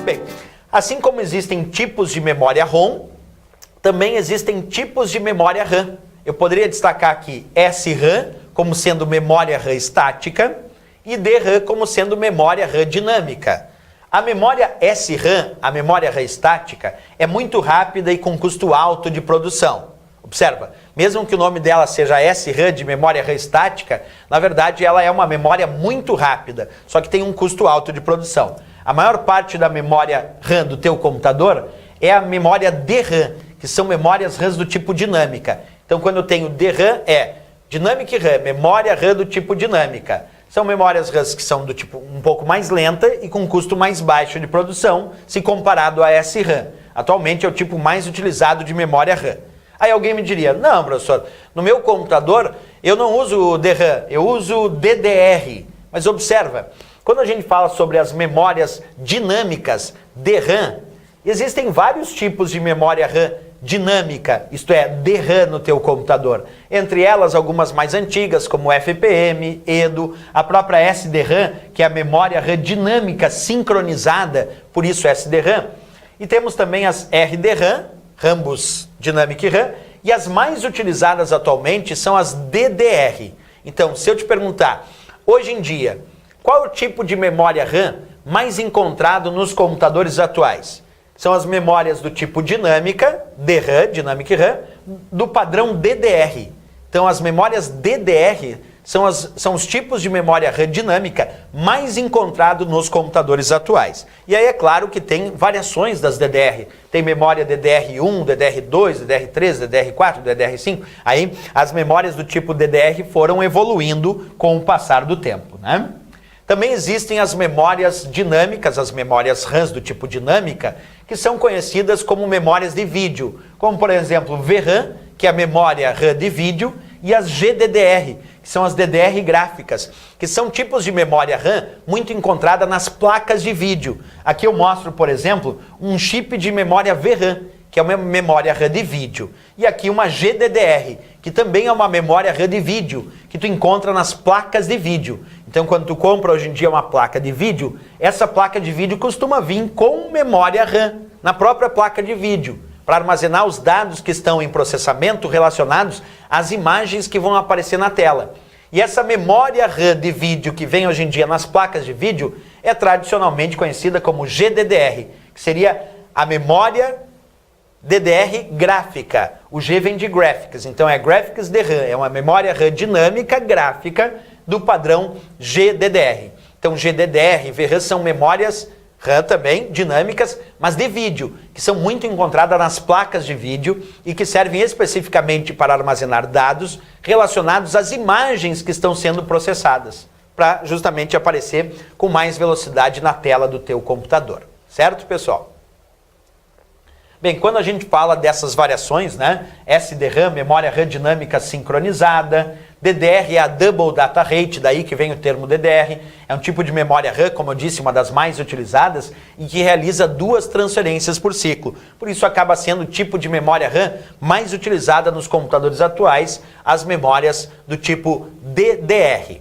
Bem, assim como existem tipos de memória ROM, também existem tipos de memória RAM. Eu poderia destacar aqui SRAM como sendo memória RAM estática e DRAM como sendo memória RAM dinâmica. A memória SRAM, a memória RAM estática, é muito rápida e com custo alto de produção. Observa, mesmo que o nome dela seja SRAM de memória RAM estática, na verdade ela é uma memória muito rápida, só que tem um custo alto de produção. A maior parte da memória RAM do teu computador é a memória DRAM, que são memórias RAM do tipo dinâmica. Então quando eu tenho DRAM é Dynamic RAM, memória RAM do tipo dinâmica. São memórias RAM que são do tipo um pouco mais lenta e com custo mais baixo de produção, se comparado a SRAM. Atualmente é o tipo mais utilizado de memória RAM. Aí alguém me diria, não, professor, no meu computador eu não uso DRAM, eu uso DDR. Mas observa, quando a gente fala sobre as memórias dinâmicas DRAM, existem vários tipos de memória RAM dinâmica, isto é, DRAM no teu computador. Entre elas, algumas mais antigas, como FPM, EDO, a própria SDRAM, que é a memória RAM dinâmica sincronizada, por isso SDRAM. E temos também as RDRAM, Rambus Dynamic RAM, e as mais utilizadas atualmente são as DDR. Então, se eu te perguntar, hoje em dia, qual é o tipo de memória RAM mais encontrado nos computadores atuais? São as memórias do tipo dinâmica, DRAM, Dynamic RAM, do padrão DDR. Então as memórias DDR são os tipos de memória RAM dinâmica mais encontrados nos computadores atuais. E aí é claro que tem variações das DDR. Tem memória DDR1, DDR2, DDR3, DDR4, DDR5. Aí as memórias do tipo DDR foram evoluindo com o passar do tempo, né? Também existem as memórias dinâmicas, as memórias RAMs do tipo dinâmica, que são conhecidas como memórias de vídeo, como por exemplo VRAM, que é a memória RAM de vídeo, e as GDDR, que são as DDR gráficas, que são tipos de memória RAM muito encontrada nas placas de vídeo. Aqui eu mostro, por exemplo, um chip de memória VRAM, que é uma memória RAM de vídeo, e aqui uma GDDR, que também é uma memória RAM de vídeo, que tu encontra nas placas de vídeo. Então, quando tu compra hoje em dia uma placa de vídeo, essa placa de vídeo costuma vir com memória RAM na própria placa de vídeo, para armazenar os dados que estão em processamento relacionados às imagens que vão aparecer na tela. E essa memória RAM de vídeo que vem hoje em dia nas placas de vídeo é tradicionalmente conhecida como GDDR, que seria a memória DDR gráfica. O G vem de Graphics, então é Graphics DRAM, é uma memória RAM dinâmica gráfica do padrão GDDR. Então GDDR e VRAM são memórias RAM também, dinâmicas, mas de vídeo, que são muito encontradas nas placas de vídeo e que servem especificamente para armazenar dados relacionados às imagens que estão sendo processadas, para justamente aparecer com mais velocidade na tela do teu computador. Certo, pessoal? Bem, quando a gente fala dessas variações, né? SDRAM, memória RAM dinâmica sincronizada, DDR é a Double Data Rate, daí que vem o termo DDR, é um tipo de memória RAM, como eu disse, uma das mais utilizadas, e que realiza 2 transferências por ciclo. Por isso acaba sendo o tipo de memória RAM mais utilizada nos computadores atuais, as memórias do tipo DDR.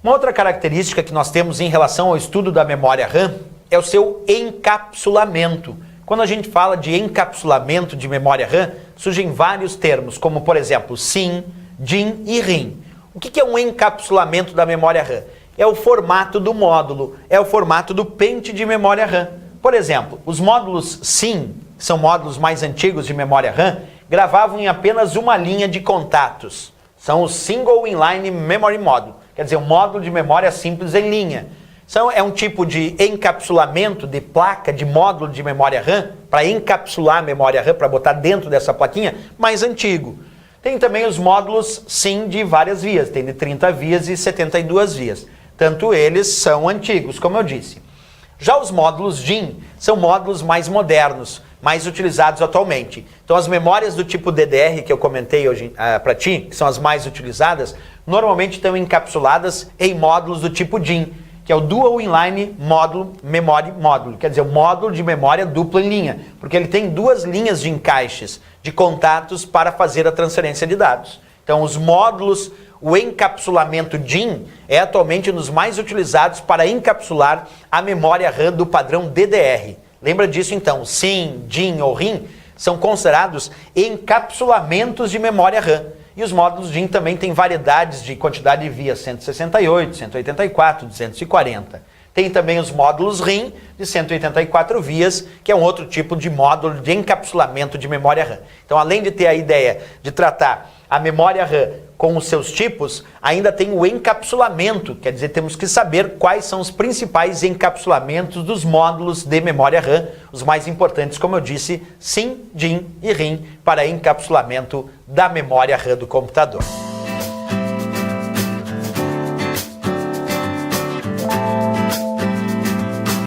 Uma outra característica que nós temos em relação ao estudo da memória RAM é o seu encapsulamento. Quando a gente fala de encapsulamento de memória RAM, surgem vários termos, como por exemplo SIM, DIM e RIM. O que é um encapsulamento da memória RAM? É o formato do módulo, é o formato do pente de memória RAM. Por exemplo, os módulos SIM, que são módulos mais antigos de memória RAM, gravavam em apenas uma linha de contatos. São os Single Inline Memory Module, quer dizer, um módulo de memória simples em linha. É um tipo de encapsulamento de placa, de módulo de memória RAM, para encapsular a memória RAM, para botar dentro dessa plaquinha, mais antigo. Tem também os módulos SIM de várias vias, tem de 30 vias e 72 vias. Tanto eles são antigos, como eu disse. Já os módulos DIM são módulos mais modernos, mais utilizados atualmente. Então as memórias do tipo DDR que eu comentei hoje para ti, que são as mais utilizadas, normalmente estão encapsuladas em módulos do tipo DIM, que é o Dual Inline Memory Module, quer dizer, o módulo de memória dupla em linha, porque ele tem 2 linhas de encaixes de contatos para fazer a transferência de dados. Então os módulos o encapsulamento DIMM é atualmente um dos mais utilizados para encapsular a memória RAM do padrão DDR. Lembra disso então? SIM, DIMM ou RIM são considerados encapsulamentos de memória RAM. E os módulos DIMM também têm variedades de quantidade de vias, 168, 184, 240. Tem também os módulos RIM de 184 vias, que é um outro tipo de módulo de encapsulamento de memória RAM. Então, além de ter a ideia de tratar a memória RAM com os seus tipos, ainda tem o encapsulamento, quer dizer, temos que saber quais são os principais encapsulamentos dos módulos de memória RAM, os mais importantes, como eu disse, SIM, DIMM e RIM, para encapsulamento da memória RAM do computador.